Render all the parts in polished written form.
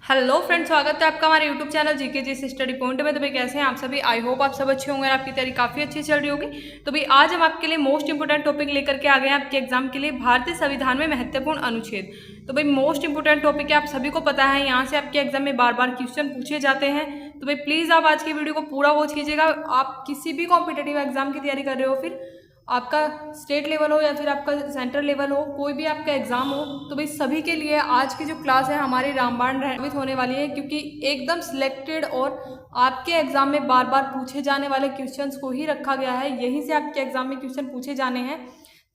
Hello friends, स्वागत है आपका हमारे यूट्यूब चैनल जीके जी स्टडी पॉइंट में। तो भाई कैसे हैं आप सभी। आई होप आप सब अच्छे होंगे और आपकी तैयारी काफ़ी अच्छी चल रही होगी। तो भाई आज हम आपके लिए मोस्ट इंपोर्टेंट टॉपिक लेकर के आ गए हैं आपके एग्जाम के लिए, भारतीय संविधान में महत्वपूर्ण अनुच्छेद। तो भाई मोस्ट इंपोर्टेंट टॉपिक है, आप सभी को पता है, यहाँ से आपके एग्जाम में बार बार क्वेश्चन पूछे जाते हैं। तो भाई प्लीज़ आप आज की वीडियो को पूरा वॉच कीजिएगा। आप किसी भी कॉम्पिटेटिव एग्जाम की तैयारी कर रहे हो, फिर आपका स्टेट लेवल हो या फिर आपका सेंट्रल लेवल हो, कोई भी आपका एग्जाम हो, तो भाई सभी के लिए आज की जो क्लास है हमारी रामबाण साबित होने वाली है, क्योंकि एकदम सिलेक्टेड और आपके एग्जाम में बार बार पूछे जाने वाले क्वेश्चंस को ही रखा गया है। यहीं से आपके एग्जाम में क्वेश्चन पूछे जाने हैं,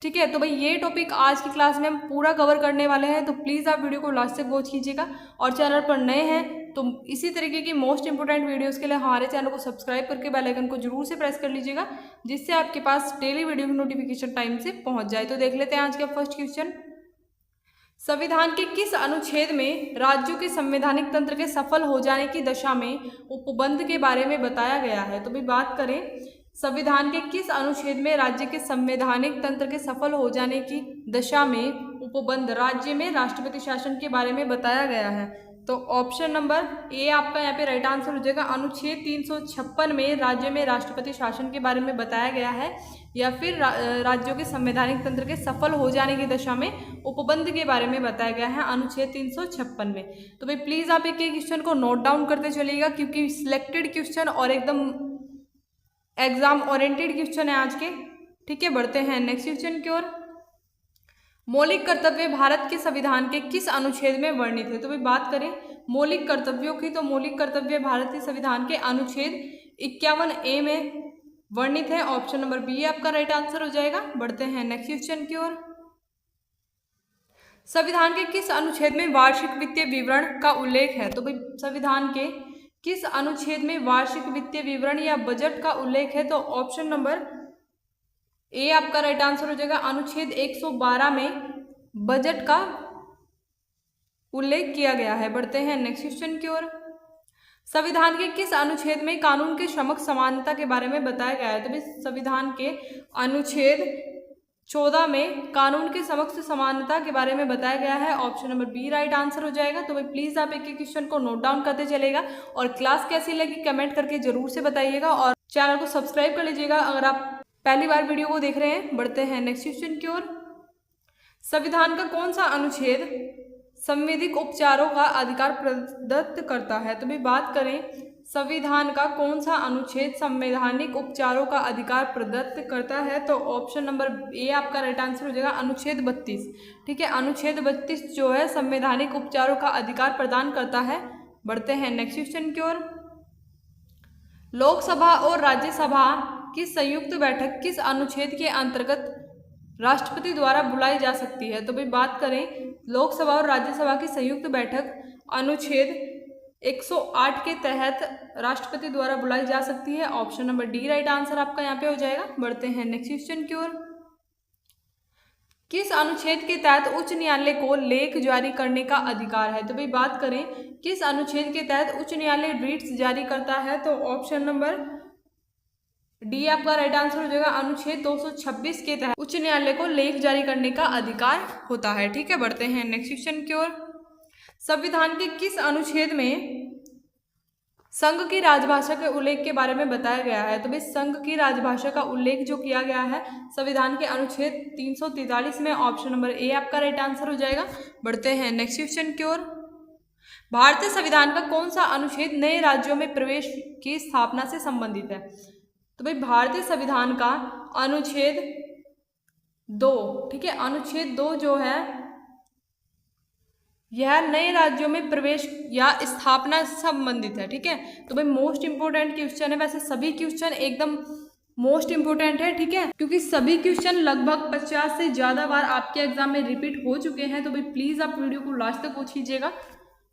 ठीक है। तो भाई ये टॉपिक आज की क्लास में हम पूरा कवर करने वाले हैं, तो प्लीज़ आप वीडियो को लास्ट तक वॉच कीजिएगा। और चैनल पर नए हैं तो इसी तरीके की मोस्ट इंपोर्टेंट वीडियोस के लिए हमारे चैनल को सब्सक्राइब करके बेल आइकन को जरूर से प्रेस कर लीजिएगा, जिससे आपके पास डेली वीडियो की नोटिफिकेशन टाइम से पहुंच जाए। तो देख लेते हैं आज का फर्स्ट क्वेश्चन। संविधान के किस अनुच्छेद में राज्यों के संवैधानिक तंत्र के सफल हो जाने की दशा में उपबंध के बारे में बताया गया है। तो भी बात करें संविधान के किस अनुच्छेद में राज्य के संवैधानिक तंत्र के सफल हो जाने की दशा में उपबंध राज्य में राष्ट्रपति शासन के बारे में बताया गया है। तो ऑप्शन नंबर ए आपका यहाँ पे राइट आंसर हो जाएगा। अनुच्छेद 356 में राज्य में राष्ट्रपति शासन के बारे में बताया गया है, या फिर राज्यों के संवैधानिक तंत्र के सफल हो जाने की दशा में उपबंध के बारे में बताया गया है अनुच्छेद 356 में। तो भाई प्लीज आप एक क्वेश्चन को नोट डाउन करते चलिएगा, क्योंकि सिलेक्टेड क्वेश्चन और एकदम एग्जाम ओरिएंटेड क्वेश्चन है आज के, ठीक है। बढ़ते हैं नेक्स्ट क्वेश्चन की ओर। मौलिक कर्तव्य भारत के संविधान के किस अनुच्छेद में वर्णित है। तो भाई बात करें मौलिक कर्तव्यों की, तो मौलिक कर्तव्य भारतीय संविधान के अनुच्छेद 51A में वर्णित है। ऑप्शन नंबर बी आपका राइट आंसर हो जाएगा। बढ़ते हैं नेक्स्ट क्वेश्चन की ओर। संविधान के किस अनुच्छेद में वार्षिक वित्तीय विवरण का उल्लेख है। तो भाई संविधान के किस अनुच्छेद में वार्षिक वित्तीय विवरण या बजट का उल्लेख है। तो ऑप्शन नंबर ए आपका राइट आंसर हो जाएगा। अनुच्छेद 112 में बजट का उल्लेख किया गया है। बढ़ते हैं नेक्स्ट क्वेश्चन की ओर। संविधान के किस अनुच्छेद में कानून के समक्ष समानता के बारे में बताया गया है। तो भाई संविधान के अनुच्छेद 14 में कानून के समक्ष समानता के बारे में बताया गया है। Option number B right answer हो जाएगा। तो भाई प्लीज आप एक क्वेश्चन को नोट डाउन करते चलेगा, और क्लास कैसी लगी कमेंट करके जरूर से बताइएगा, और चैनल को सब्सक्राइब कर लीजिएगा अगर आप पहली बार वीडियो को देख रहे हैं। बढ़ते हैं नेक्स्ट क्वेश्चन की ओर। संविधान का कौन सा अनुच्छेद संवैधानिक उपचारों का अधिकार प्रदत्त करता है। तो भी बात करें संविधान का कौन सा अनुच्छेद संवैधानिक उपचारों का अधिकार प्रदत्त करता है। तो ऑप्शन नंबर ए आपका राइट आंसर हो जाएगा। अनुच्छेद 32, ठीक है। अनुच्छेद 32 जो है संवैधानिक उपचारों का अधिकार प्रदान करता है। बढ़ते हैं नेक्स्ट क्वेश्चन की ओर। लोकसभा और राज्यसभा की संयुक्त बैठक किस अनुच्छेद के अंतर्गत राष्ट्रपति द्वारा बुलाई जा सकती है। तो भाई बात करें लोकसभा और राज्यसभा की संयुक्त बैठक अनुच्छेद 108 के तहत राष्ट्रपति द्वारा बुलाई जा सकती है। Option number D right answer आपका यहाँ पे हो जाएगा। बढ़ते हैं नेक्स्ट क्वेश्चन की ओर। किस अनुच्छेद के तहत उच्च न्यायालय को लेख जारी करने का अधिकार है। तो भाई बात करें किस अनुच्छेद के तहत उच्च न्यायालय रिट्स जारी करता है। तो ऑप्शन नंबर डी आपका राइट आंसर हो जाएगा। अनुच्छेद 226 के तहत उच्च न्यायालय को लेख जारी करने का अधिकार होता है, ठीक है। बढ़ते हैं नेक्स्ट क्वेश्चन की ओर। संविधान के किस अनुच्छेद में संघ की राजभाषा के उल्लेख के बारे में बताया गया है। तो भाई संघ की राजभाषा का उल्लेख जो किया गया है संविधान के अनुच्छेद 343 में। ऑप्शन नंबर ए आपका राइट आंसर हो जाएगा। बढ़ते हैं नेक्स्ट क्वेश्चन की ओर। भारतीय संविधान का कौन सा अनुच्छेद नए राज्यों में प्रवेश की स्थापना से संबंधित है। तो भाई भारतीय संविधान का अनुच्छेद 2, ठीक है। अनुच्छेद 2 जो है यह नए राज्यों में प्रवेश या स्थापना से संबंधित है, ठीक है। तो भाई मोस्ट इंपोर्टेंट क्वेश्चन है, वैसे सभी क्वेश्चन एकदम मोस्ट इंपोर्टेंट है, ठीक है, क्योंकि सभी क्वेश्चन लगभग 50 से ज़्यादा बार आपके एग्जाम में रिपीट हो चुके हैं। तो भाई प्लीज़ आप वीडियो को लास्ट तक वॉच कीजिएगा।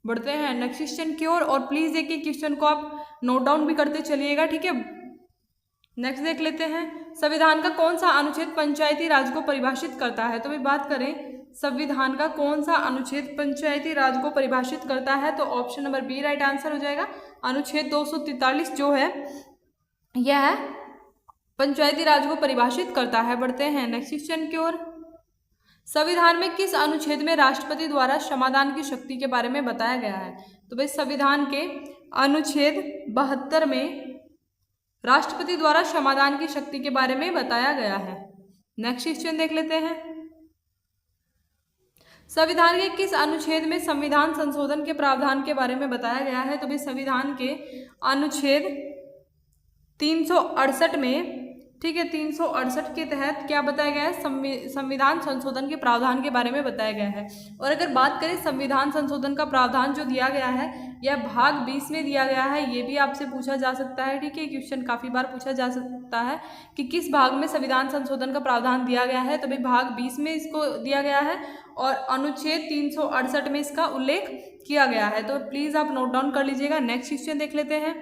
बढ़ते हैं नेक्स्ट क्वेश्चन की ओर, और प्लीज़ एक एक क्वेश्चन को आप नोट डाउन भी करते चलिएगा, ठीक है। नेक्स्ट देख लेते हैं संविधान का कौन सा अनुच्छेद पंचायती राज को परिभाषित करता है। तो भाई बात करें संविधान का कौन सा अनुच्छेद पंचायती राज को परिभाषित करता है। तो option number B right answer हो जाएगा। अनुच्छेद 243 जो है यह पंचायती राज को परिभाषित करता है। बढ़ते हैं नेक्स्ट क्वेश्चन की ओर। संविधान में किस अनुच्छेद में राष्ट्रपति द्वारा क्षमादान की शक्ति के बारे में बताया गया है। तो भाई संविधान के अनुच्छेद 72 में राष्ट्रपति द्वारा क्षमादान की शक्ति के बारे में बताया गया है। नेक्स्ट क्वेश्चन देख लेते हैं। संविधान के किस अनुच्छेद में संविधान संशोधन के प्रावधान के बारे में बताया गया है? तो भाई संविधान के अनुच्छेद 368 में, ठीक है, 368 के तहत क्या बताया गया है? संविधान संशोधन के प्रावधान के बारे में बताया गया है। और अगर बात करें संविधान संशोधन का प्रावधान जो दिया गया है यह भाग 20 में दिया गया है। ये भी आपसे पूछा जा सकता है, ठीक है, क्वेश्चन काफ़ी बार पूछा जा सकता है कि किस भाग में संविधान संशोधन का प्रावधान दिया गया है। तो भाई भाग 20 में इसको दिया गया है और अनुच्छेद 368 में इसका उल्लेख किया गया है। तो प्लीज़ आप नोट डाउन कर लीजिएगा। नेक्स्ट क्वेश्चन देख लेते हैं।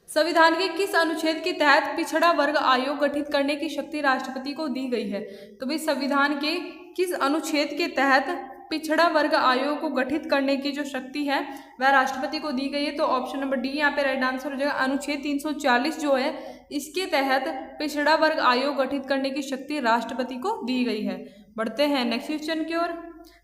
संविधान के किस अनुच्छेद के तहत पिछड़ा वर्ग आयोग गठित करने की शक्ति राष्ट्रपति को दी गई है? तो भाई संविधान के किस अनुच्छेद के तहत पिछड़ा वर्ग आयोग को गठित करने की जो शक्ति है वह राष्ट्रपति को दी गई है? तो ऑप्शन नंबर डी यहाँ पे राइट आंसर हो जाएगा। अनुच्छेद 340 जो है इसके तहत पिछड़ा वर्ग आयोग गठित करने की शक्ति राष्ट्रपति को दी गई है। बढ़ते हैं नेक्स्ट क्वेश्चन की ओर।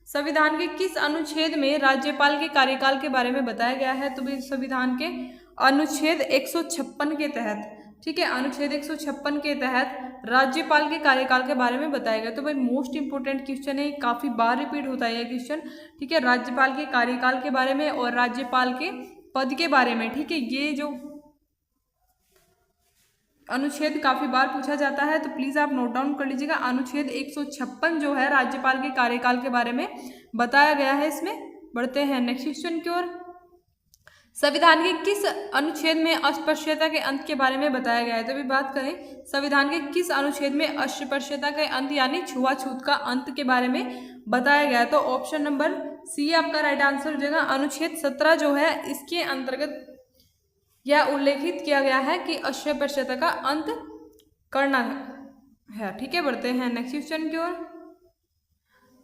संविधान के किस अनुच्छेद में राज्यपाल के कार्यकाल के बारे में बताया गया है? तो भाई संविधान के अनुच्छेद 156 के तहत, ठीक है, अनुच्छेद 156 के तहत राज्यपाल के कार्यकाल के बारे में बताया गया। तो भाई मोस्ट इंपोर्टेंट क्वेश्चन है, काफ़ी बार रिपीट होता है ये क्वेश्चन, ठीक है, राज्यपाल के कार्यकाल के बारे में और राज्यपाल के पद के बारे में, ठीक है, ये जो अनुच्छेद काफ़ी बार पूछा जाता है। तो प्लीज़ आप नोट डाउन कर लीजिएगा। अनुच्छेद 156 जो है राज्यपाल के कार्यकाल के बारे में बताया गया है इसमें। बढ़ते हैं नेक्स्ट क्वेश्चन की ओर। संविधान के किस अनुच्छेद में अस्पृश्यता के अंत के बारे में बताया गया है? तो अभी बात करें संविधान के किस अनुच्छेद में अस्पृश्यता के अंत यानी छुआछूत का अंत के बारे में बताया गया है? तो ऑप्शन नंबर सी आपका राइट आंसर हो जाएगा। अनुच्छेद 17 जो है इसके अंतर्गत यह उल्लेखित किया गया है कि अस्पृश्यता का अंत करना है, ठीक है। बढ़ते हैं नेक्स्ट क्वेश्चन की ओर।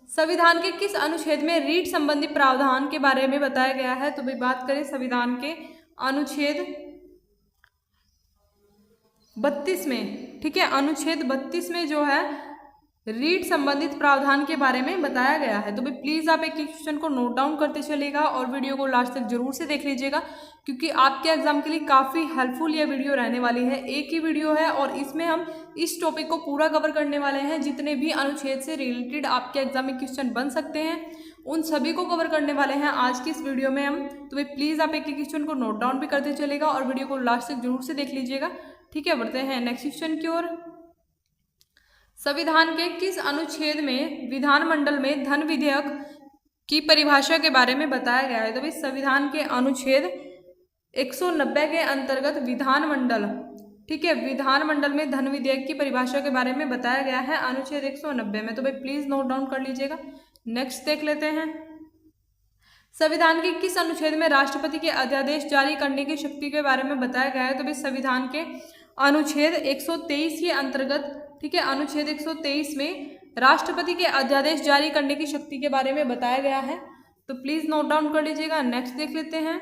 संविधान के किस अनुच्छेद में रीट संबंधी प्रावधान के बारे में बताया गया है? तो भाई बात करें संविधान के अनुच्छेद 32 में, ठीक है, अनुच्छेद 32 में जो है रीट संबंधित प्रावधान के बारे में बताया गया है। तो भाई प्लीज़ आप एक क्वेश्चन को नोट डाउन करते चलेगा और वीडियो को लास्ट तक जरूर से देख लीजिएगा, क्योंकि आपके एग्जाम के लिए काफ़ी हेल्पफुल ये वीडियो रहने वाली है। एक ही वीडियो है और इसमें हम इस टॉपिक को पूरा कवर करने वाले हैं। जितने भी अनुच्छेद से रिलेटेड आपके एग्जाम में क्वेश्चन बन सकते हैं उन सभी को कवर करने वाले हैं आज की इस वीडियो में हम। तो भाई प्लीज़ आप एक क्वेश्चन को नोट डाउन भी करते चलेगा और वीडियो को लास्ट तक जरूर से देख लीजिएगा, ठीक है। बढ़ते हैं नेक्स्ट क्वेश्चन की ओर। संविधान के किस अनुच्छेद में विधानमंडल में धन विधेयक की परिभाषा के बारे में बताया गया है? तो भाई संविधान के अनुच्छेद 190 के अंतर्गत विधानमंडल, ठीक है, विधानमंडल में धन विधेयक की परिभाषा के बारे में बताया गया है अनुच्छेद 190 में। तो भाई प्लीज नोट डाउन कर लीजिएगा। नेक्स्ट देख लेते हैं। संविधान के किस अनुच्छेद में राष्ट्रपति के अध्यादेश जारी करने की शक्ति के बारे में बताया गया है? तो भाई संविधान के अनुच्छेद 123 के अंतर्गत, ठीक है, अनुच्छेद 123 में राष्ट्रपति के अध्यादेश जारी करने की शक्ति के बारे में बताया गया है। तो प्लीज नोट डाउन कर लीजिएगा। नेक्स्ट देख लेते हैं।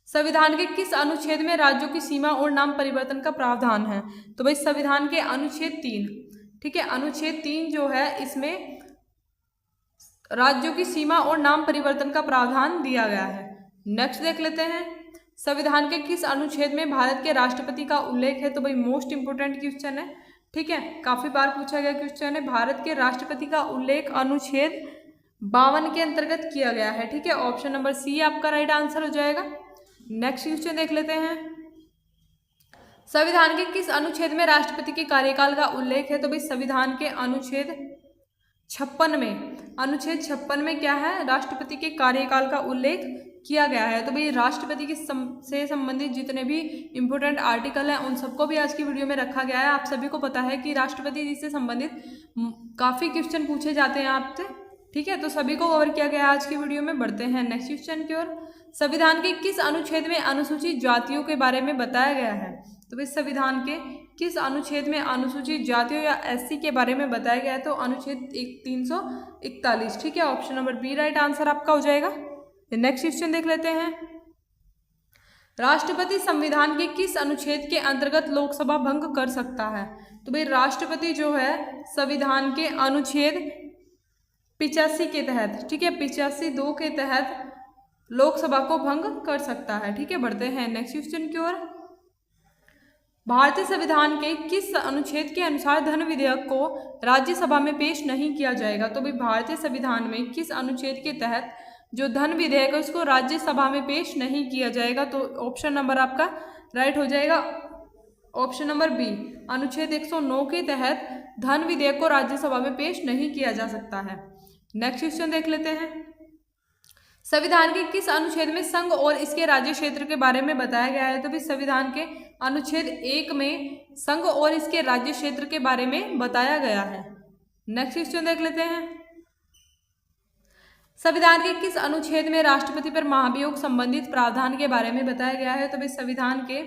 संविधान के किस अनुच्छेद में राज्यों की सीमा और नाम परिवर्तन का प्रावधान है? तो भाई संविधान के अनुच्छेद 3, ठीक है, अनुच्छेद 3 जो है इसमें राज्यों की सीमा और नाम परिवर्तन का प्रावधान दिया गया है। नेक्स्ट देख लेते हैं। संविधान के किस अनुच्छेद में भारत के राष्ट्रपति का उल्लेख है? तो भाई मोस्ट इंपोर्टेंट क्वेश्चन है, ठीक है, काफी बार पूछा गया क्वेश्चन है। भारत के राष्ट्रपति का उल्लेख अनुच्छेद 52 के अंतर्गत किया गया है, ठीक है। ऑप्शन नंबर सी आपका राइट आंसर हो जाएगा। नेक्स्ट क्वेश्चन देख लेते हैं। संविधान के किस अनुच्छेद में राष्ट्रपति के कार्यकाल का उल्लेख है? तो भाई संविधान के अनुच्छेद 56 में, अनुच्छेद 56 में क्या है? राष्ट्रपति के कार्यकाल का उल्लेख किया गया है। तो भाई राष्ट्रपति के से संबंधित जितने भी इंपोर्टेंट आर्टिकल हैं उन सबको भी आज की वीडियो में रखा गया है। आप सभी को पता है कि राष्ट्रपति जी से संबंधित काफ़ी क्वेश्चन पूछे जाते हैं आपसे, ठीक है, तो सभी को कवर किया गया है आज की वीडियो में। बढ़ते हैं नेक्स्ट क्वेश्चन की ओर। संविधान के किस अनुच्छेद में अनुसूचित जातियों के बारे में बताया गया है? तो भाई संविधान के किस अनुच्छेद में अनुसूचित जातियों या एससी के बारे में बताया गया है? तो अनुच्छेद 341, ठीक है, option number B right answer आपका हो जाएगा। नेक्स्ट क्वेश्चन देख लेते हैं। राष्ट्रपति संविधान के किस अनुच्छेद के अंतर्गत लोकसभा भंग कर सकता है? तो भाई राष्ट्रपति जो है संविधान के अनुच्छेद 85 के तहत, ठीक है, 85(2) के तहत लोकसभा को भंग कर सकता है। ठीक है, बढ़ते हैं नेक्स्ट क्वेश्चन की ओर। भारतीय संविधान के किस अनुच्छेद के अनुसार धन विधेयक को राज्यसभा में पेश नहीं किया जाएगा? तो भाई भारतीय संविधान में किस अनुच्छेद के तहत जो धन विधेयक है उसको राज्यसभा में पेश नहीं किया जाएगा? तो ऑप्शन नंबर आपका राइट हो जाएगा ऑप्शन नंबर बी, अनुच्छेद 109 के तहत धन विधेयक को राज्यसभा में पेश नहीं किया जा सकता है। नेक्स्ट क्वेश्चन देख लेते हैं। संविधान के किस अनुच्छेद में संघ और इसके राज्य क्षेत्र के बारे में बताया गया है? तो भी संविधान के अनुच्छेद 1 में संघ और इसके राज्य क्षेत्र के बारे में बताया गया है। नेक्स्ट क्वेश्चन देख लेते हैं। संविधान के किस अनुच्छेद में राष्ट्रपति पर महाभियोग संबंधित प्रावधान के बारे में बताया गया है? तो भाई संविधान के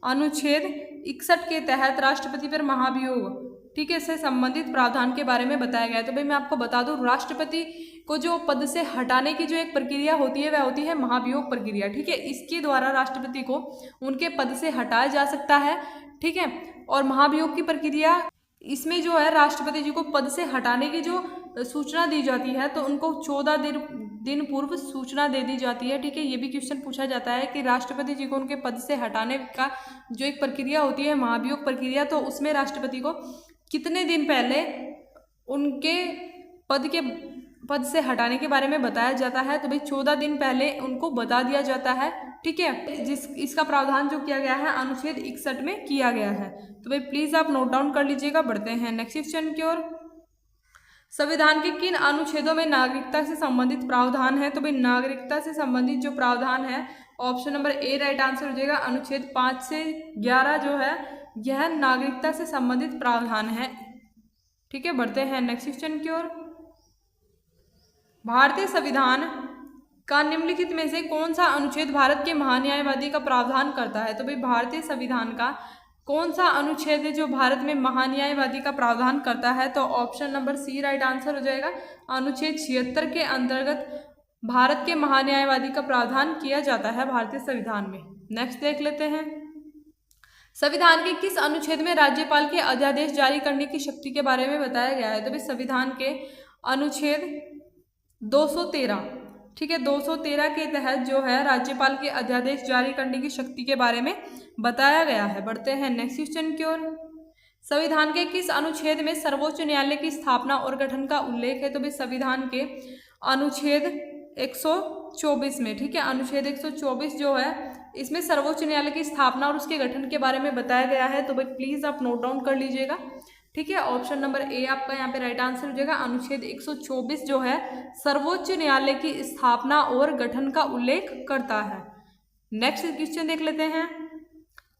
अनुच्छेद 61 के तहत राष्ट्रपति पर महाभियोग, ठीक है, से संबंधित प्रावधान के बारे में बताया गया है। तो भाई मैं आपको बता दूं, राष्ट्रपति को जो पद से हटाने की जो एक प्रक्रिया होती है वह होती है महाभियोग प्रक्रिया। ठीक है, इसके द्वारा राष्ट्रपति को उनके पद से हटाया जा सकता है। ठीक है, और महाभियोग की प्रक्रिया इसमें जो है राष्ट्रपति जी को पद से हटाने की जो सूचना दी जाती है तो उनको 14 दिन पूर्व सूचना दे दी जाती है। ठीक है, ये भी क्वेश्चन पूछा जाता है कि राष्ट्रपति जी को उनके पद से हटाने का जो एक प्रक्रिया होती है महाभियोग प्रक्रिया, तो उसमें राष्ट्रपति को कितने दिन पहले उनके पद से हटाने के बारे में बताया जाता है? तो भाई 14 दिन पहले उनको बता दिया जाता है। ठीक है, इसका प्रावधान जो किया गया है अनुच्छेद 61 में किया गया है। तो भाई प्लीज आप नोट डाउन कर लीजिएगा। बढ़ते हैं नेक्स्ट क्वेश्चन की ओर। संविधान के किन अनुच्छेदों में नागरिकता से संबंधित प्रावधान है? तो भाई नागरिकता से संबंधित जो प्रावधान है option number A right answer हो जाएगा। अनुच्छेद 5 से 11 जो है यह नागरिकता से संबंधित प्रावधान है। ठीक है, बढ़ते हैं नेक्स्ट क्वेश्चन की ओर। भारतीय संविधान का निम्नलिखित में से कौन सा अनुच्छेद भारत के महान्यायवादी का प्रावधान करता है? तो भाई भारतीय संविधान का कौन सा अनुच्छेद है जो भारत में महान्यायवादी का प्रावधान करता है? तो option number C right answer हो जाएगा। अनुच्छेद 76 के अंतर्गत भारत के महान्यायवादी का प्रावधान किया जाता है भारतीय संविधान में। नेक्स्ट देख लेते हैं। संविधान के किस अनुच्छेद में राज्यपाल के अध्यादेश जारी करने की शक्ति के बारे में बताया गया है? तो भाई संविधान के अनुच्छेद 213, ठीक है, 213 के तहत जो है राज्यपाल के अध्यादेश जारी करने की शक्ति के बारे में बताया गया है। बढ़ते हैं नेक्स्ट क्वेश्चन की ओर। संविधान के किस अनुच्छेद में सर्वोच्च न्यायालय की स्थापना और गठन का उल्लेख है? तो भाई संविधान के अनुच्छेद 124 में, ठीक है, अनुच्छेद 124 जो है इसमें सर्वोच्च न्यायालय की स्थापना और उसके गठन के बारे में बताया गया है। तो भाई प्लीज आप नोट डाउन कर लीजिएगा। ठीक है, ऑप्शन नंबर ए आपका यहाँ पे राइट आंसर हो जाएगा। अनुच्छेद 124 जो है सर्वोच्च न्यायालय की स्थापना और गठन का उल्लेख करता है। नेक्स्ट क्वेश्चन देख लेते हैं।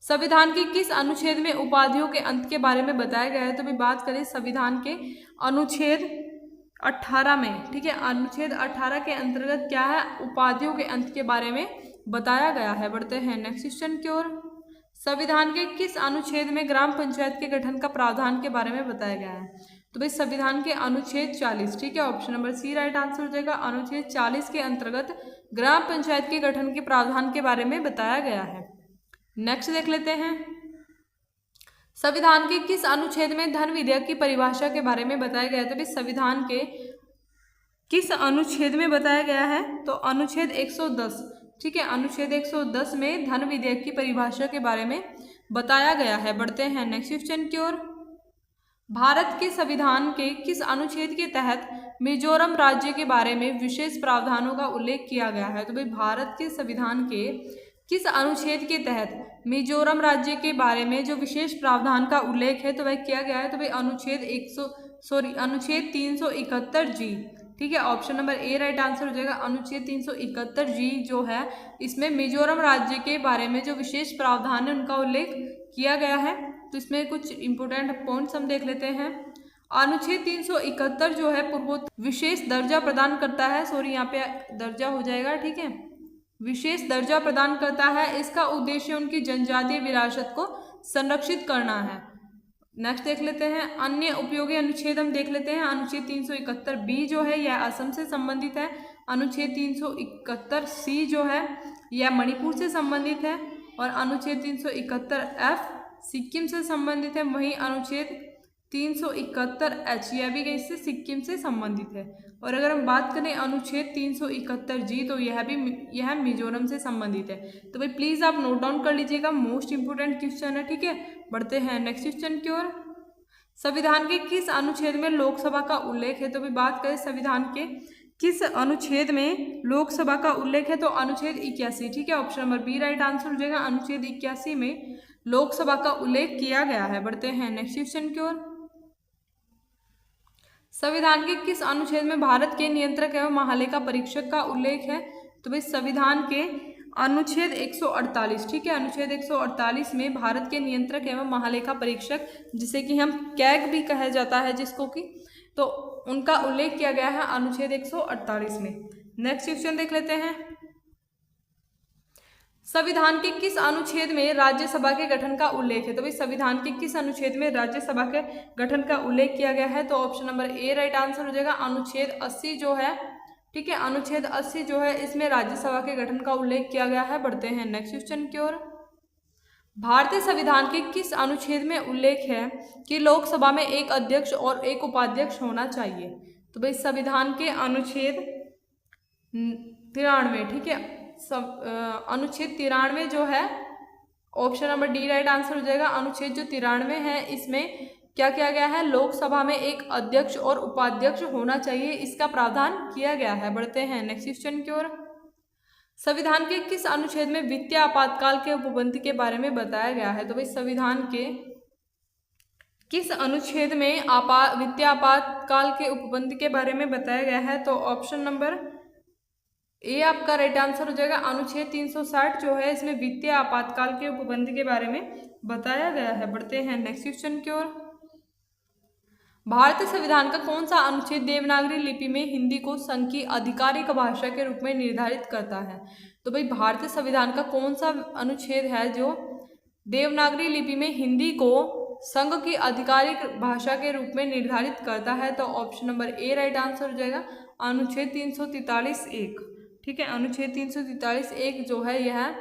संविधान के किस अनुच्छेद में उपाधियों के अंत के बारे में बताया गया है? तो भी बात करें संविधान के अनुच्छेद 18 में, ठीक है, अनुच्छेद 18 के अंतर्गत क्या है, उपाधियों के अंत के बारे में बताया गया है। बढ़ते हैं नेक्स्ट क्वेश्चन की ओर। संविधान के किस अनुच्छेद में ग्राम पंचायत के गठन का प्रावधान के बारे में बताया गया है? तो भाई संविधान के अनुच्छेद 40, ठीक है, option number C right answer हो जाएगा। अनुच्छेद 40 के अंतर्गत ग्राम पंचायत के गठन के प्रावधान के बारे में बताया गया है। नेक्स्ट देख लेते हैं। संविधान के किस अनुच्छेद में धन विधेयक की परिभाषा के बारे में बताया गया है? तो भाई संविधान के किस अनुच्छेद में बताया गया है? तो अनुच्छेद 110, ठीक है, अनुच्छेद 110 में धन विधेयक की परिभाषा के बारे में बताया गया है। बढ़ते हैं नेक्स्ट क्वेश्चन की ओर। भारत के संविधान के किस अनुच्छेद के तहत मिजोरम राज्य के बारे में विशेष प्रावधानों का उल्लेख किया गया है? तो भाई भारत के संविधान के किस अनुच्छेद के तहत मिजोरम राज्य के बारे में जो विशेष प्रावधान का उल्लेख है तो वह किया गया है? तो भाई अनुच्छेद 371 जी, ठीक है, option number A right answer हो जाएगा। अनुच्छेद 371 जी जो है इसमें मिजोरम राज्य के बारे में जो विशेष प्रावधान है उनका उल्लेख किया गया है। तो इसमें कुछ इंपोर्टेंट पॉइंट्स हम देख लेते हैं। अनुच्छेद 371 जो है पूर्वोत्तर विशेष दर्जा प्रदान करता है, सॉरी यहाँ पे दर्जा हो जाएगा, ठीक है, विशेष दर्जा प्रदान करता है। इसका उद्देश्य उनकी जनजातीय विरासत को संरक्षित करना है। नेक्स्ट देख लेते हैं। अन्य उपयोगी अनुच्छेद हम देख लेते हैं। अनुच्छेद 371 बी जो है यह असम से संबंधित है। अनुच्छेद 371 सी जो है यह मणिपुर से संबंधित है और अनुच्छेद 371 एफ सिक्किम से संबंधित है। वहीं अनुच्छेद 371H, यह भी इससे सिक्किम से संबंधित है। और अगर हम बात करें अनुच्छेद 371G, तो यह मिजोरम से संबंधित है। तो भाई प्लीज आप नोट डाउन कर लीजिएगा, मोस्ट इंपोर्टेंट क्वेश्चन है, ठीक है। बढ़ते हैं नेक्स्ट क्वेश्चन की ओर। संविधान के किस अनुच्छेद में लोकसभा का उल्लेख है? तो भाई बात करें संविधान के किस अनुच्छेद में लोकसभा का उल्लेख है, तो अनुच्छेद 81, ठीक है। Option number B right answer हो जाएगा। अनुच्छेद 81 में लोकसभा का उल्लेख किया गया है। बढ़ते हैं नेक्स्ट क्वेश्चन की ओर। संविधान के किस अनुच्छेद में भारत के नियंत्रक एवं महालेखा परीक्षक का उल्लेख है? तो भाई संविधान के अनुच्छेद 148, ठीक है। अनुच्छेद 148 में भारत के नियंत्रक एवं महालेखा परीक्षक, जिसे कि हम कैग भी कहा जाता है जिसको कि, तो उनका उल्लेख किया गया है अनुच्छेद 148 में। नेक्स्ट क्वेश्चन देख लेते हैं। संविधान के किस अनुच्छेद में राज्यसभा के गठन का उल्लेख है? तो भाई संविधान के किस अनुच्छेद में राज्यसभा के गठन का उल्लेख किया गया है? तो option number A right answer हो जाएगा। अनुच्छेद 80 जो है, ठीक है, अनुच्छेद 80 जो है इसमें राज्यसभा के गठन का उल्लेख किया गया है। बढ़ते हैं नेक्स्ट क्वेश्चन की ओर। भारतीय संविधान के किस अनुच्छेद में उल्लेख है कि लोकसभा में एक अध्यक्ष और एक उपाध्यक्ष होना चाहिए? तो भाई संविधान के अनुच्छेद 93, ठीक है, अनुच्छेद 93 जो है, option number D right answer हो जाएगा। अनुच्छेद जो 93 है इसमें क्या किया गया है? लोकसभा में एक अध्यक्ष और उपाध्यक्ष होना चाहिए, इसका प्रावधान किया गया है। बढ़ते हैं नेक्स्ट क्वेश्चन की ओर। संविधान के किस अनुच्छेद में वित्तीय आपातकाल के उपबंध के बारे में बताया गया है? तो भाई संविधान के किस अनुच्छेद में वित्तीय आपातकाल के उपबंध के बारे में बताया गया है? तो ऑप्शन नंबर ए आपका राइट आंसर हो जाएगा। अनुच्छेद 360 जो है इसमें वित्तीय आपातकाल के उपबंध के बारे में बताया गया है। बढ़ते हैं नेक्स्ट क्वेश्चन की ओर। भारतीय संविधान का कौन सा अनुच्छेद देवनागरी लिपि में हिंदी को संघ की आधिकारिक भाषा के रूप में निर्धारित करता है? तो भाई भारतीय संविधान का कौन सा अनुच्छेद है जो देवनागरी लिपि में हिंदी को संघ की आधिकारिक भाषा के रूप में निर्धारित करता है? तो option number A right answer हो जाएगा। अनुच्छेद 343(1), ठीक है। अनुच्छेद 343(1) जो है यह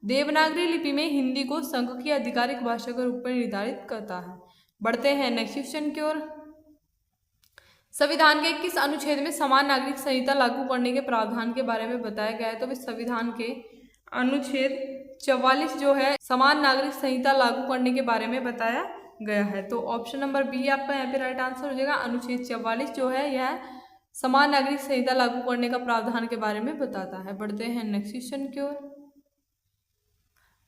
देवनागरी लिपि में हिंदी को संघ की आधिकारिक भाषा के रूप में निर्धारित करता है। बढ़ते हैं नेक्स्ट क्वेश्चन की ओर। संविधान के किस अनुच्छेद में समान नागरिक संहिता लागू करने के प्रावधान के बारे में बताया गया है? तो इस संविधान के अनुच्छेद 44 जो है समान नागरिक संहिता लागू करने के बारे में बताया गया है। तो ऑप्शन नंबर बी आपका यहाँ पे राइट आंसर हो जाएगा। अनुच्छेद 44 जो है यह समान नागरिक संहिता लागू करने का प्रावधान के बारे में बताता है। बढ़ते हैं नेक्स्ट क्वेश्चन की ओर।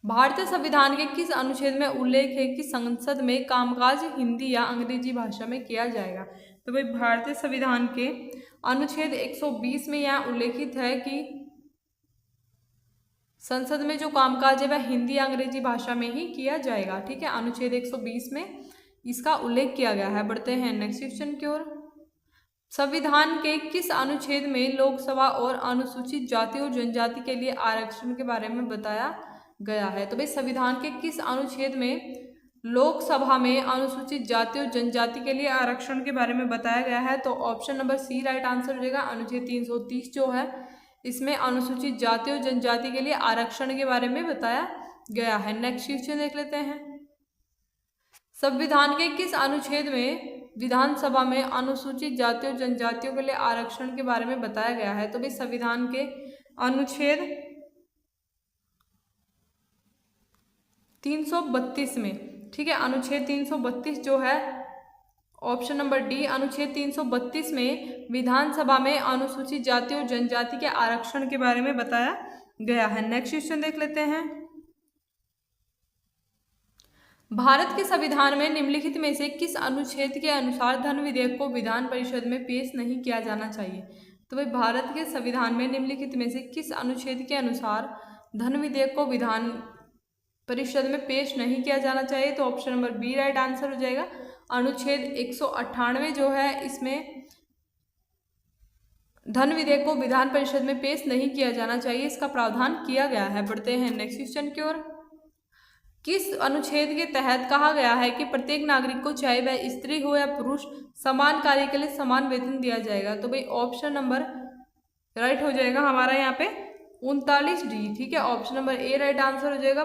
भारतीय संविधान के किस अनुच्छेद में उल्लेख है कि संसद में कामकाज हिंदी या अंग्रेजी भाषा में किया जाएगा? तो भाई भारतीय संविधान के अनुच्छेद 120 में यह उल्लेखित है कि संसद में जो कामकाज है वह हिंदी या अंग्रेजी भाषा में ही किया जाएगा, ठीक है। अनुच्छेद 120 में इसका उल्लेख किया गया है। बढ़ते हैं नेक्स्ट क्वेश्चन की ओर। संविधान के किस अनुच्छेद में लोकसभा और अनुसूचित जाति और जनजाति के लिए आरक्षण के बारे में बताया गया है? तो भाई संविधान के किस अनुच्छेद में लोकसभा में अनुसूचित जाति और जनजाति के लिए आरक्षण के बारे में बताया गया है? तो option number C right answer हो जाएगा। अनुच्छेद 330 जो है इसमें अनुसूचित जाति और जनजाति के लिए आरक्षण के बारे में बताया गया है। नेक्स्ट क्वेश्चन देख लेते हैं। संविधान के किस अनुच्छेद में विधानसभा में अनुसूचित जाति और जनजातियों के लिए आरक्षण के बारे में बताया गया है? तो भाई संविधान के अनुच्छेद 332 में, ठीक है। अनुच्छेद 332 जो है ऑप्शन नंबर डी, अनुच्छेद 332 में विधानसभा में अनुसूचित जाति और जनजाति के आरक्षण के बारे में बताया गया है। नेक्स्ट क्वेश्चन देख लेते हैं। भारत के संविधान में निम्नलिखित में से किस अनुच्छेद के अनुसार धन विधेयक को विधान परिषद में पेश नहीं किया जाना चाहिए? तो भाई भारत के संविधान में निम्नलिखित में से किस अनुच्छेद के अनुसार धन विधेयक को विधान परिषद में पेश नहीं किया जाना चाहिए? तो option number B right answer हो जाएगा। अनुच्छेद 198 जो है इसमें धन विधेयक को विधान परिषद में पेश नहीं किया जाना चाहिए, इसका प्रावधान किया गया है। बढ़ते हैं नेक्स्ट क्वेश्चन की ओर। किस अनुच्छेद के तहत कहा गया है कि प्रत्येक नागरिक को चाहे वह स्त्री हो या पुरुष समान कार्य के लिए समान वेतन दिया जाएगा? तो भाई ऑप्शन नंबर राइट हो जाएगा हमारा यहाँ पे 39D, ठीक है। Option number A right answer हो जाएगा।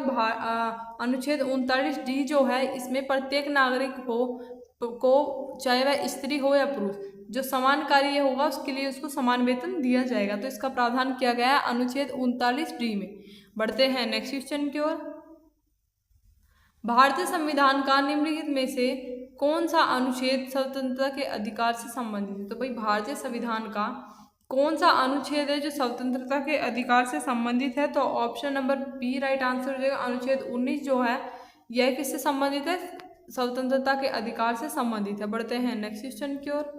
अनुच्छेद 39D जो है इसमें प्रत्येक नागरिक को को, चाहे वह स्त्री हो या पुरुष, जो समान कार्य होगा उसके लिए उसको समान वेतन दिया जाएगा। तो इसका प्रावधान किया गया है अनुच्छेद 39D में। बढ़ते हैं नेक्स्ट क्वेश्चन की ओर। भारतीय संविधान का निम्नलिखित में से कौन सा अनुच्छेद स्वतंत्रता के अधिकार से संबंधित है? तो भाई भारतीय संविधान का कौन सा अनुच्छेद है जो स्वतंत्रता के अधिकार से संबंधित है? तो option number B right answer हो जाएगा। अनुच्छेद 19 जो है यह किससे संबंधित है? स्वतंत्रता के अधिकार से संबंधित है। बढ़ते हैं नेक्स्ट क्वेश्चन की ओर।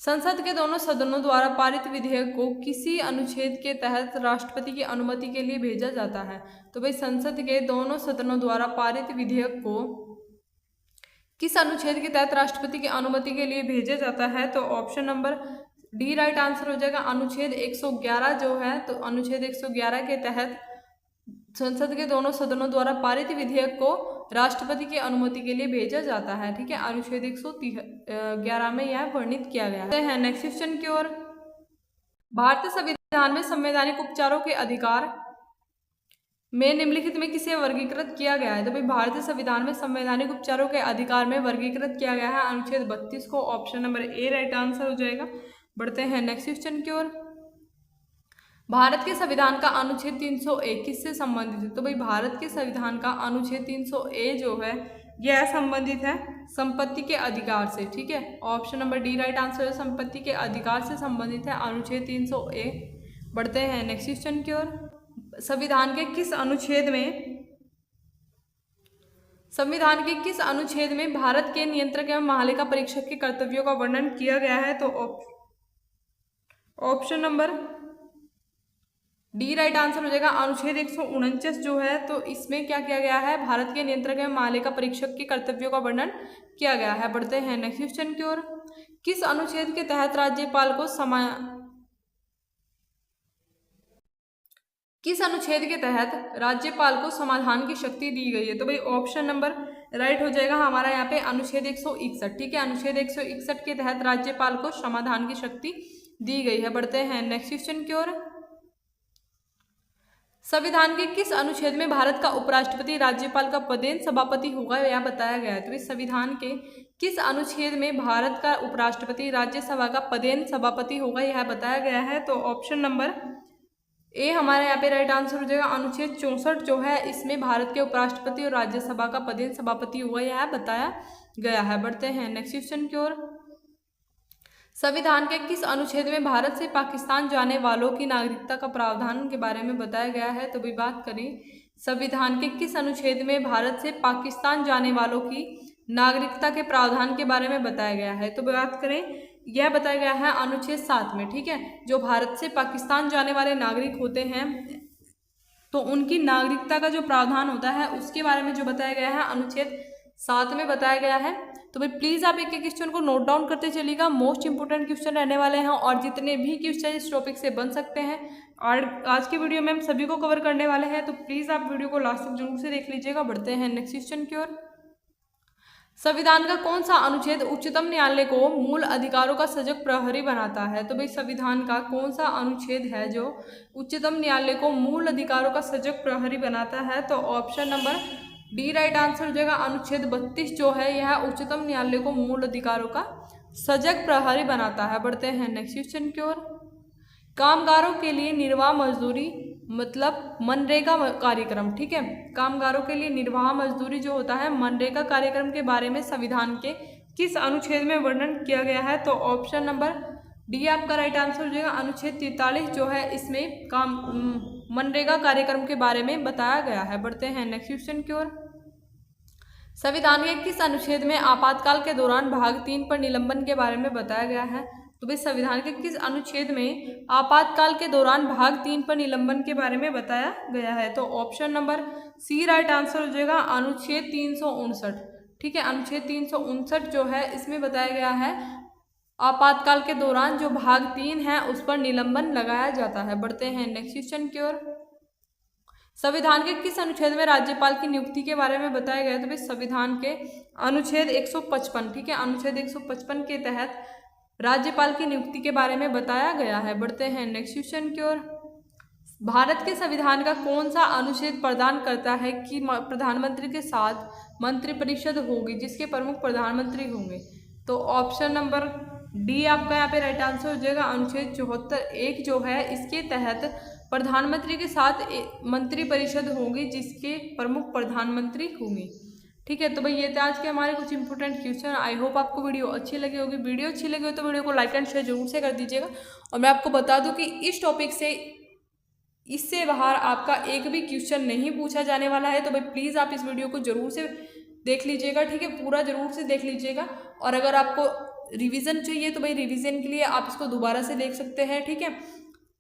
संसद के दोनों सदनों द्वारा पारित विधेयक को किसी अनुच्छेद के तहत राष्ट्रपति की अनुमति के लिए भेजा जाता है? तो भाई संसद के दोनों सदनों द्वारा पारित विधेयक को किस अनुच्छेद के तहत राष्ट्रपति की अनुमति के लिए भेजा जाता है? तो option number D right answer हो जाएगा। अनुच्छेद 111 जो है, तो अनुच्छेद 111 के तहत संसद के दोनों सदनों द्वारा पारित विधेयक को राष्ट्रपति की अनुमति के लिए भेजा जाता है। ठीक है, अनुच्छेद 111 में यह वर्णित किया गया है। नेक्स्ट क्वेश्चन की ओर। भारतीय संविधान में संवैधानिक उपचारों के अधिकार में निम्नलिखित में किसे वर्गीकृत किया गया है? तो भाई भारतीय संविधान में संवैधानिक उपचारों के अधिकार में वर्गीकृत किया गया है अनुच्छेद 32 को। Option number A right answer हो जाएगा। बढ़ते हैं नेक्स्ट क्वेश्चन की ओर। भारत के संविधान का अनुच्छेद 300A किससे संबंधित है? तो भाई भारत के संविधान का अनुच्छेद 300A जो है यह संबंधित है संपत्ति के अधिकार से। ठीक है, option number D right answer है। संपत्ति के अधिकार से संबंधित है अनुच्छेद 300A। बढ़ते हैं नेक्स्ट क्वेश्चन की ओर। संविधान के किस अनुच्छेद में भारत के नियंत्रक एवं महालेखा परीक्षक के कर्तव्यों का वर्णन किया गया है? तो option number D right answer हो जाएगा। अनुच्छेद 149 जो है, तो इसमें क्या किया गया है? भारत के नियंत्रक एवं महालेखा परीक्षक के कर्तव्यों का वर्णन किया गया है। बढ़ते हैं नेक्स्ट क्वेश्चन की ओर। किस अनुच्छेद के तहत राज्यपाल को समाधान की शक्ति दी गई है? तो भाई ऑप्शन नंबर राइट हो जाएगा हमारा यहाँ पे अनुच्छेद 161। ठीक है, अनुच्छेद 161 के तहत राज्यपाल को समाधान की शक्ति दी गई है। बढ़ते हैं नेक्स्ट क्वेश्चन की ओर। संविधान के किस अनुच्छेद में भारत का उपराष्ट्रपति राज्यपाल का पदेन सभापति होगा यह बताया गया है? तो इस संविधान के किस अनुच्छेद में भारत का उपराष्ट्रपति राज्यसभा का पदेन सभापति होगा यह बताया गया है? तो ऑप्शन नंबर ए हमारे यहाँ पे राइट आंसर हो जाएगा। अनुच्छेद 64 जो है इसमें भारत के उपराष्ट्रपति और राज्यसभा का पदेन सभापति होगा यह बताया गया है। बढ़ते हैं नेक्स्ट क्वेश्चन की ओर। संविधान के किस अनुच्छेद में भारत से पाकिस्तान जाने वालों की नागरिकता का प्रावधान के बारे में बताया गया है? तो भी बात करें संविधान के किस अनुच्छेद में भारत से पाकिस्तान जाने वालों की नागरिकता के प्रावधान के बारे में बताया गया है? तो बात करें यह बताया गया है अनुच्छेद 7 में। ठीक है, जो भारत से पाकिस्तान जाने वाले नागरिक होते हैं तो उनकी नागरिकता का जो प्रावधान होता है उसके बारे में जो बताया गया है अनुच्छेद 7 में बताया गया है। तो भाई प्लीज़ आप एक एक क्वेश्चन को नोट डाउन करते चलिएगा। मोस्ट इंपोर्टेंट क्वेश्चन रहने वाले हैं और जितने भी क्वेश्चन इस टॉपिक से बन सकते हैं और आज की वीडियो में हम सभी को कवर करने वाले हैं, तो प्लीज़ आप वीडियो को लास्ट तक जरूर से देख लीजिएगा। बढ़ते हैं नेक्स्ट क्वेश्चन की ओर। संविधान का कौन सा अनुच्छेद उच्चतम न्यायालय को मूल अधिकारों का सजग प्रहरी बनाता है? तो भाई संविधान का कौन सा अनुच्छेद है जो उच्चतम न्यायालय को मूल अधिकारों का सजग प्रहरी बनाता है? तो option number D right answer हो जाएगा। अनुच्छेद 32 जो है यह उच्चतम न्यायालय को मूल अधिकारों का सजग प्रहरी बनाता है। बढ़ते हैं नेक्स्ट क्वेश्चन की ओर। कामगारों के लिए निर्वाह मजदूरी मतलब मनरेगा कार्यक्रम। ठीक है, कामगारों के लिए निर्वाह मजदूरी जो होता है मनरेगा कार्यक्रम के बारे में संविधान के किस अनुच्छेद में वर्णन किया गया है? तो ऑप्शन नंबर डी आपका राइट आंसर हो जाएगा। अनुच्छेद 43 जो है इसमें मनरेगा कार्यक्रम के बारे में बताया गया है। बढ़ते हैं नेक्स्ट क्वेश्चन की ओर। संविधान के किस अनुच्छेद में आपातकाल के दौरान भाग 3 पर निलंबन के बारे में बताया गया है? तो भाई संविधान के किस अनुच्छेद में आपातकाल के दौरान भाग 3 पर निलंबन के बारे में बताया गया है? तो option number C right answer हो जाएगा। अनुच्छेद 359। ठीक है, अनुच्छेद 359 जो है इसमें बताया गया है आपातकाल के दौरान जो भाग 3 है उस पर निलंबन लगाया जाता है। बढ़ते हैं नेक्स्ट क्वेश्चन की ओर। संविधान के किस अनुच्छेद में राज्यपाल की नियुक्ति के बारे में बताया गया है? तो भाई संविधान के अनुच्छेद 155। ठीक है, अनुच्छेद 155 के तहत राज्यपाल की नियुक्ति के बारे में बताया गया है। बढ़ते हैं नेक्स्ट क्वेश्चन की ओर। भारत के संविधान का कौन सा अनुच्छेद प्रदान करता है कि प्रधानमंत्री के साथ मंत्रिपरिषद होगी जिसके प्रमुख प्रधानमंत्री होंगे? तो ऑप्शन नंबर डी आपका यहाँ पे राइट आंसर हो जाएगा। अनुच्छेद 74(1) जो है इसके तहत प्रधानमंत्री के साथ मंत्रिपरिषद होगी जिसके प्रमुख प्रधानमंत्री होंगे। ठीक है, तो भाई ये थे आज के हमारे कुछ इंपॉर्टेंट क्वेश्चन। आई होप आपको वीडियो अच्छी लगी होगी। वीडियो अच्छी लगी हो तो वीडियो को लाइक एंड शेयर जरूर से कर दीजिएगा। और मैं आपको बता दूं कि इस टॉपिक से इससे बाहर आपका एक भी क्वेश्चन नहीं पूछा जाने वाला है। तो भाई प्लीज़ आप इस वीडियो को जरूर से देख लीजिएगा। ठीक है, पूरा जरूर से देख लीजिएगा। और अगर आपको रिवीजन चाहिए तो भाई रिवीजन के लिए आप इसको दोबारा से देख सकते हैं। ठीक है,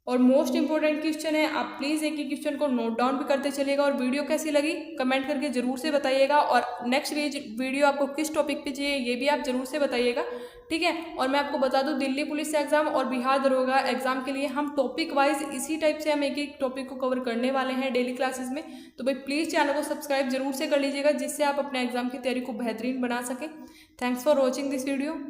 और मोस्ट इंपॉर्टेंट क्वेश्चन है, आप प्लीज़ एक ही क्वेश्चन को नोट डाउन भी करते चलिएगा। और वीडियो कैसी लगी कमेंट करके ज़रूर से बताइएगा। और नेक्स्ट वीडियो आपको किस टॉपिक पे चाहिए ये भी आप ज़रूर से बताइएगा। ठीक है, और मैं आपको बता दूं दिल्ली पुलिस एग्जाम और बिहार दरोगा एग्जाम के लिए हम टॉपिक वाइज इसी टाइप से हम एक एक टॉपिक को कवर करने वाले हैं डेली क्लासेस में। तो भाई प्लीज़ चैनल को सब्सक्राइब जरूर से कर लीजिएगा जिससे आप अपने एग्जाम की तैयारी को बेहतरीन बना सकें। Thanks for watching this video.